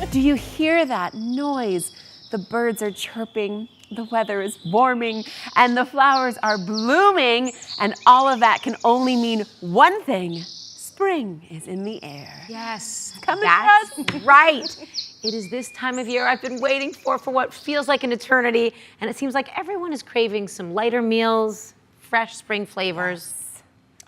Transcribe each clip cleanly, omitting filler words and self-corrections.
Do you hear that noise? The birds are chirping, the weather is warming, and the flowers are blooming, and all of that can only mean one thing. Spring is in the air. Yes, Coming that's for us. right. It is this time of year I've been waiting for what feels like an eternity, and it seems like everyone is craving some lighter meals, fresh spring flavors.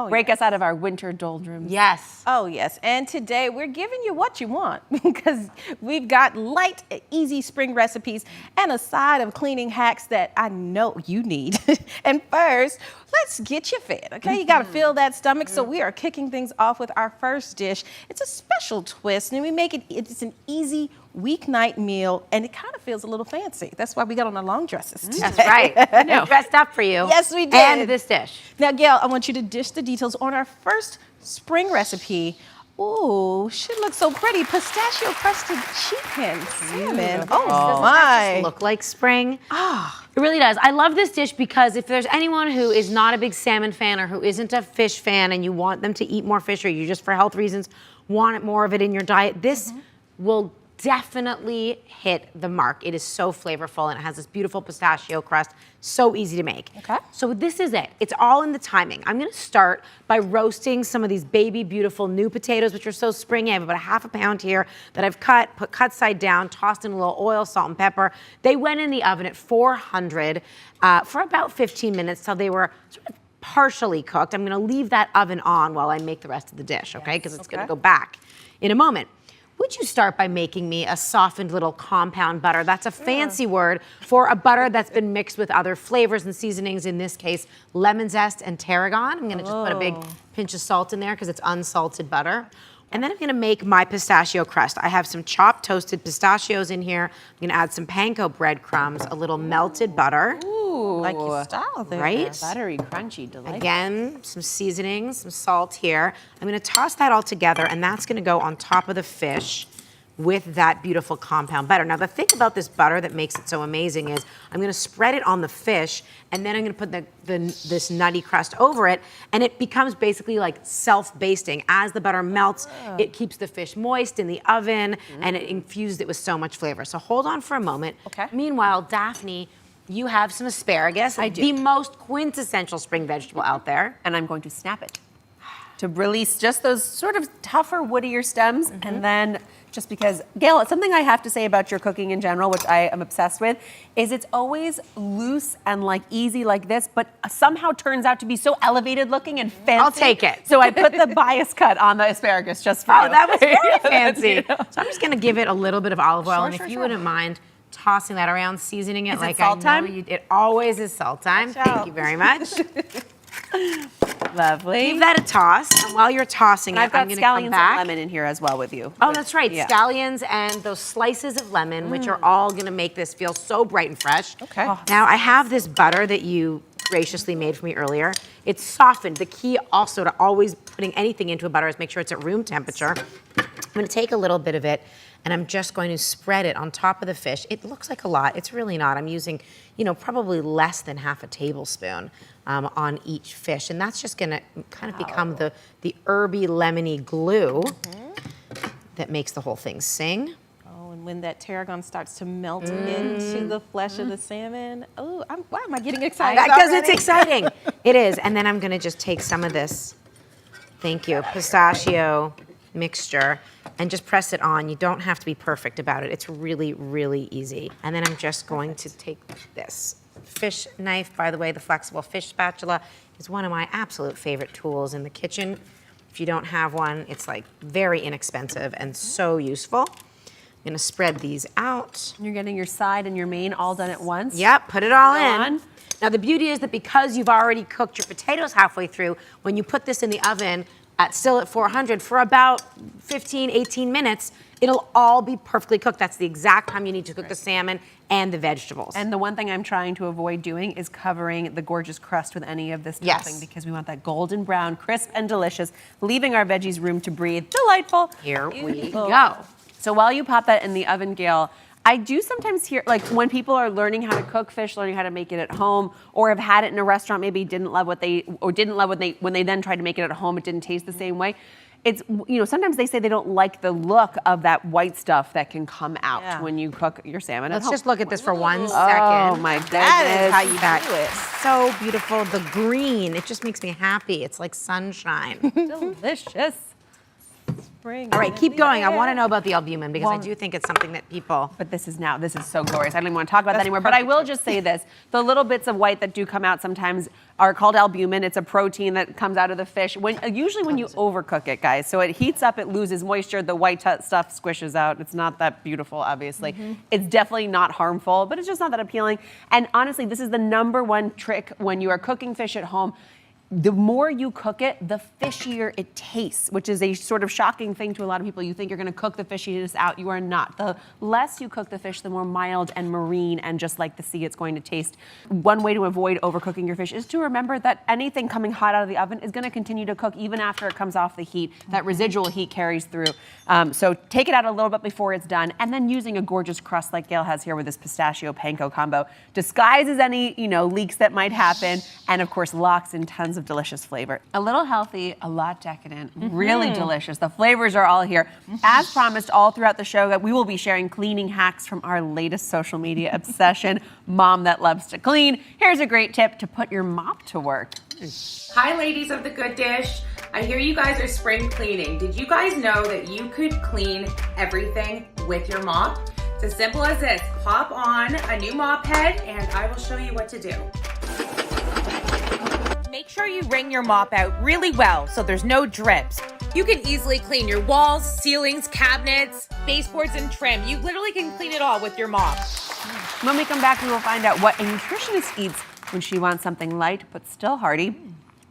Oh, break us out of our winter doldrums. Yes. Oh, yes. And today we're giving you what you want because we've got light, easy spring recipes and a side of cleaning hacks that I know you need. And first, let's get you fed, okay? You got to fill that stomach. So we are kicking things off with our first dish. It's a special twist, and we make it's an easy weeknight meal, and it kind of feels a little fancy. That's why we got on our long dresses today. That's right. I know. Dressed up for you. Yes, we did. And this dish. Now, Gail, I want you to dish the details on our first spring recipe. Ooh, she looks so pretty. Pistachio crusted chicken salmon. Oh, my. Just look like spring. It really does. I love this dish because if there's anyone who is not a big salmon fan or who isn't a fish fan and you want them to eat more fish or you just for health reasons want more of it in your diet, this will definitely hit the mark. It is so flavorful and it has this beautiful pistachio crust, so easy to make. Okay. So this is it. It's all in the timing. I'm gonna start by roasting some of these baby beautiful new potatoes, which are so springy. I have about a half a pound here that I've put cut side down, tossed in a little oil, salt, and pepper. They went in the oven at 400 for about 15 minutes till they were sort of partially cooked. I'm gonna leave that oven on while I make the rest of the dish, okay? Because it's gonna go back in a moment. Would you start by making me a softened little compound butter? That's a fancy word for a butter that's been mixed with other flavors and seasonings, in this case, lemon zest and tarragon. I'm gonna just put a big pinch of salt in there because it's unsalted butter. And then I'm gonna make my pistachio crust. I have some chopped toasted pistachios in here. I'm gonna add some panko breadcrumbs, a little melted butter. Ooh, like your style there. Right? Buttery, crunchy, delightful. Again, some seasonings, some salt here. I'm gonna toss that all together, and that's gonna go on top of the fish with that beautiful compound butter. Now, the thing about this butter that makes it so amazing is I'm gonna spread it on the fish, and then I'm gonna put this nutty crust over it, and it becomes basically like self-basting. As the butter melts, it keeps the fish moist in the oven, and it infused it with so much flavor. So hold on for a moment. Okay. Meanwhile, Daphne, you have some asparagus. I do. The most quintessential spring vegetable out there. And I'm going to snap it to release just those sort of tougher, woodier stems. And then just because, Gail, it's something I have to say about your cooking in general, which I am obsessed with, is it's always loose and like easy like this, but somehow turns out to be so elevated looking and fancy. I'll take it. So I put the bias cut on the asparagus just for you. Oh, that was very fancy. You know. So I'm just gonna give it a little bit of olive oil, and Sure, if you sure. wouldn't mind tossing that around, seasoning it Is it like salt I know time? you. It always is salt time. Watch Thank out. you very much. Lovely. Give that a toss, and while you're tossing And it, I've got I'm gonna come scallions back. and lemon in here as well with you. Oh, that's right. Yeah. Scallions and those slices of lemon, which are all gonna make this feel so bright and fresh. Okay. Oh. Now, I have this butter that you graciously made for me earlier. It's softened. The key also to always putting anything into a butter is make sure it's at room temperature. I'm gonna take a little bit of it, and I'm just going to spread it on top of the fish. It looks like a lot. It's really not. I'm using, probably less than half a tablespoon on each fish, and that's just gonna kind of become the herby, lemony glue that makes the whole thing sing. Oh, and when that tarragon starts to melt into the flesh of the salmon, oh, why am I getting excited? Because already? it's exciting. It is. And then I'm gonna just take some of this, thank you, pistachio mixture and just press it on. You don't have to be perfect about it. It's really, really easy. And then I'm just going to take this fish knife. By the way, the flexible fish spatula is one of my absolute favorite tools in the kitchen. If you don't have one, it's like very inexpensive and so useful. I'm gonna spread these out. You're getting your side and your main all done at once. Yep, put it all Go in. on. Now the beauty is that because you've already cooked your potatoes halfway through, when you put this in the oven still at 400 for about 15, 18 minutes, it'll all be perfectly cooked. That's the exact time you need to cook the salmon and the vegetables. And the one thing I'm trying to avoid doing is covering the gorgeous crust with any of this Yes. topping because we want that golden brown, crisp and delicious, leaving our veggies room to breathe. Delightful. Here we Beautiful. go. So while you pop that in the oven, Gail, I do sometimes hear, like when people are learning how to cook fish, learning how to make it at home, or have had it in a restaurant, maybe didn't love when they then tried to make it at home, it didn't taste the same way. it's, sometimes they say they don't like the look of that white stuff that can come out Yeah. when you cook your salmon at Let's home. just look at this for 1 Oh second. my goodness. That is how you That do it. so beautiful. The green, it just makes me happy. It's like sunshine. Delicious. Spring. All right, keep going. I want to know about the albumin because I do think it's something that people. But this is so glorious. I don't even want to talk about that anymore. But I will just say this. The little bits of white that do come out sometimes are called albumin. It's a protein that comes out of the fish. Usually when you overcook it, guys. So it heats up, it loses moisture, the white stuff squishes out. It's not that beautiful, obviously. It's definitely not harmful, but it's just not that appealing. And honestly, this is the number one trick when you are cooking fish at home. The more you cook it, the fishier it tastes, which is a sort of shocking thing to a lot of people. You think you're going to cook the fishiness out. You are not. The less you cook the fish, the more mild and marine and just like the sea it's going to taste. One way to avoid overcooking your fish is to remember that anything coming hot out of the oven is going to continue to cook even after it comes off the heat. That residual heat carries through. So take it out a little bit before it's done, and then using a gorgeous crust like Gail has here with this pistachio panko combo disguises any leaks that might happen, and of course locks in tons of delicious flavor. A little healthy, a lot decadent, really delicious. The flavors are all here. As promised, all throughout the show, we will be sharing cleaning hacks from our latest social media obsession, Mom That Loves to Clean. Here's a great tip to put your mop to work. Hi ladies of the Good Dish. I hear you guys are spring cleaning. Did you guys know that you could clean everything with your mop? It's as simple as this. Pop on a new mop head and I will show you what to do. Make sure you wring your mop out really well so there's no drips. You can easily clean your walls, ceilings, cabinets, baseboards, and trim. You literally can clean it all with your mop. When we come back, we will find out what a nutritionist eats when she wants something light but still hearty.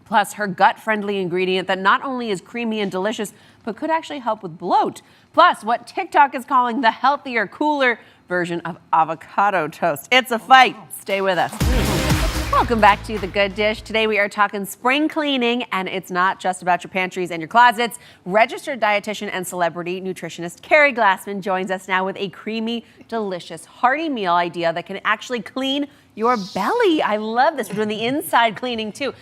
Plus, her gut-friendly ingredient that not only is creamy and delicious, but could actually help with bloat. Plus, what TikTok is calling the healthier, cooler version of avocado toast. It's a fight. Stay with us. Welcome back to The Good Dish. Today we are talking spring cleaning, and it's not just about your pantries and your closets. Registered dietitian and celebrity nutritionist Keri Glassman joins us now with a creamy, delicious, hearty meal idea that can actually clean your belly. I love this. We're doing the inside cleaning too.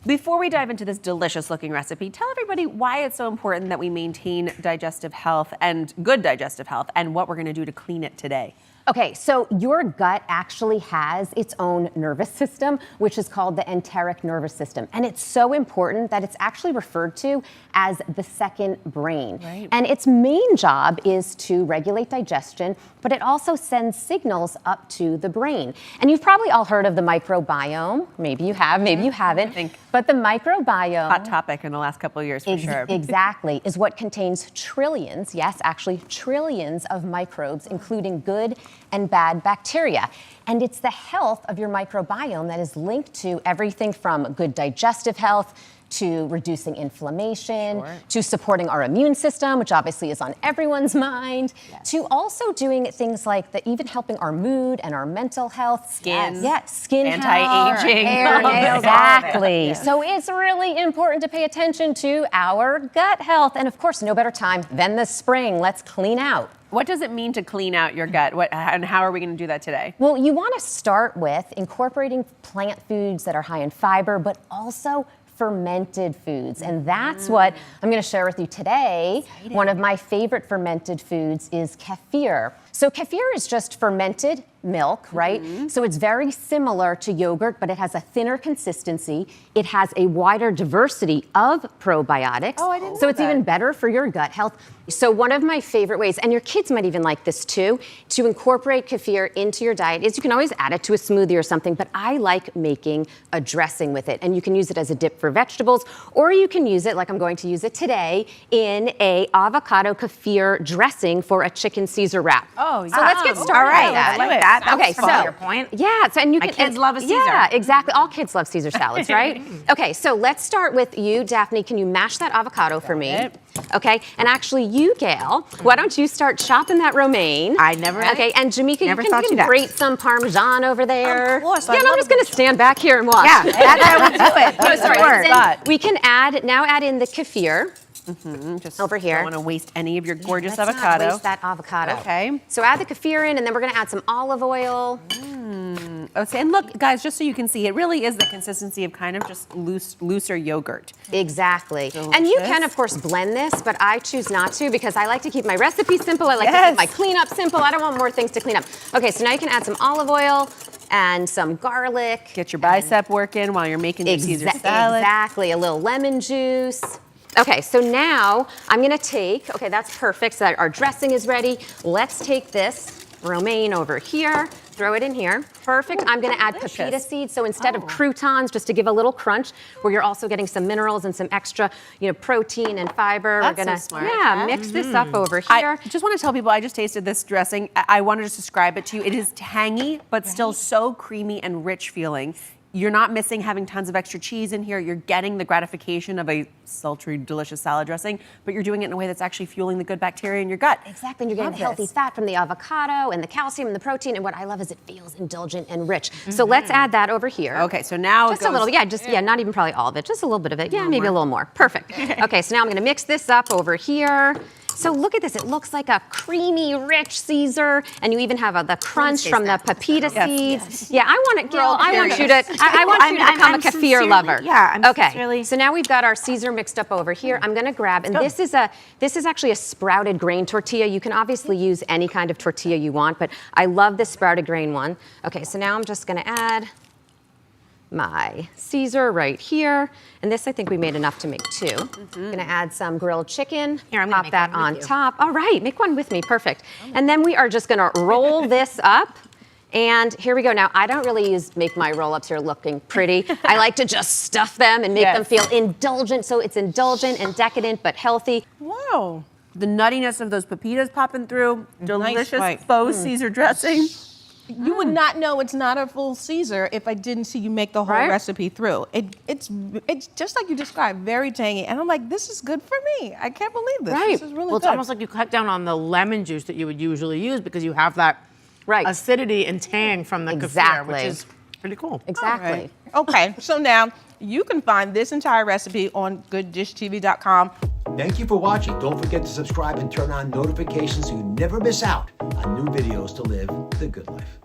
Before we dive into this delicious looking recipe, tell everybody why it's so important that we maintain digestive health and good digestive health and what we're going to do to clean it today. Okay, so your gut actually has its own nervous system, which is called the enteric nervous system. And it's so important that it's actually referred to as the second brain. Right. And its main job is to regulate digestion, but it also sends signals up to the brain. And you've probably all heard of the microbiome. Maybe you have, maybe you haven't. But the microbiome... Hot topic in the last couple of years, for sure. Exactly, is what contains trillions, yes, actually trillions of microbes, including good and bad bacteria. And it's the health of your microbiome that is linked to everything from good digestive health to reducing inflammation, to supporting our immune system, which obviously is on everyone's mind, to also doing things like even helping our mood and our mental health. Skin. Skin Anti-aging. health, hair, nails, exactly. Yeah. So it's really important to pay attention to our gut health. And of course, no better time than the spring. Let's clean out. What does it mean to clean out your gut? And how are we going to do that today? Well, you want to start with incorporating plant foods that are high in fiber, but also fermented foods. And that's what I'm going to share with you today. Exciting. One of my favorite fermented foods is kefir. So kefir is just fermented milk, right? So it's very similar to yogurt, but it has a thinner consistency. It has a wider diversity of probiotics. Oh, I didn't So know it's that. even better for your gut health. So one of my favorite ways, and your kids might even like this too, to incorporate kefir into your diet is you can always add it to a smoothie or something, but I like making a dressing with it. And you can use it as a dip for vegetables, or you can use it, like I'm going to use it today, in a avocado kefir dressing for a chicken Caesar wrap. Oh, So let's get started. All right, with that. I like that. That Okay, was from so your point. yeah, so and you My can kids love a Caesar. Yeah, exactly. All kids love Caesar salads, right? Okay, so let's start with you, Daphne. Can you mash that avocado for me? it. Okay, and actually you, Gail, why don't you start chopping that romaine? I never- Okay, and Jamaica, Never you thought can you'd ask. grate some Parmesan over there. Of course, I Yeah, no, I'm love just gonna stand back here and watch. Yeah, that's how we do it. No, sorry. Word. Then we can add in the kefir. Just Over here. Don't want to waste any of your gorgeous Let's not avocado. waste that avocado. Okay. So add the kefir in, and then we're gonna add some olive oil. I would say, and look, guys, just so you can see, it really is the consistency of kind of just looser yogurt. Exactly. And you can, of course, blend this, but I choose not to because I like to keep my recipe simple. I like to keep my cleanup simple. I don't want more things to clean up. Okay, so now you can add some olive oil and some garlic. Get your bicep working while you're making your Caesar salad. Exactly, a little lemon juice. Okay, so now I'm gonna take, okay, that's perfect, so that our dressing is ready. Let's take this romaine over here, throw it in here. Perfect, I'm gonna add pepita seeds, so instead of croutons, just to give a little crunch, where you're also getting some minerals and some extra, protein and fiber. That's we're gonna, so smart. yeah, mix this up over here. I just want to tell people, I just tasted this dressing. I want to just describe it to you. It is tangy, but still so creamy and rich feeling. You're not missing having tons of extra cheese in here. You're getting the gratification of a sultry, delicious salad dressing, but you're doing it in a way that's actually fueling the good bacteria in your gut. Exactly, and you're getting healthy fat from the avocado and the calcium and the protein, and what I love is it feels indulgent and rich. So let's add that over here. Okay, so now just a little, not even probably all of it, just a little bit of it. Yeah, maybe a little more. Perfect. Okay, so now I'm gonna mix this up over here. So look at this, it looks like a creamy, rich Caesar, and you even have the crunch from the pepita seeds. Yeah, I want it, Gail, I want you to become a kefir lover. Yeah, I'm okay, sincerely. so now we've got our Caesar mixed up over here. I'm gonna grab, and this is actually a sprouted grain tortilla. You can obviously use any kind of tortilla you want, but I love this sprouted grain one. Okay, so now I'm just gonna add my Caesar right here. And this, I think we made enough to make two. I'm gonna add some grilled chicken. Here, I'm gonna pop make that one on with you. top. All right, make one with me, perfect. And then we are just gonna roll this up. And here we go. Now, I don't really make my roll-ups here looking pretty. I like to just stuff them and make them feel indulgent. So it's indulgent and decadent, but healthy. Wow. The nuttiness of those pepitas popping through. Delicious bite. faux Caesar dressing. You would not know it's not a full Caesar if I didn't see you make the whole recipe through. It's just like you described, very tangy. And I'm like, this is good for me. I can't believe this. Right. This is really Well, good. it's almost like you cut down on the lemon juice that you would usually use because you have that acidity and tang from the kefir, which is pretty cool. Exactly. All right. Okay, so now you can find this entire recipe on gooddishtv.com. Thank you for watching. Don't forget to subscribe and turn on notifications so you never miss out on new videos to live the good life.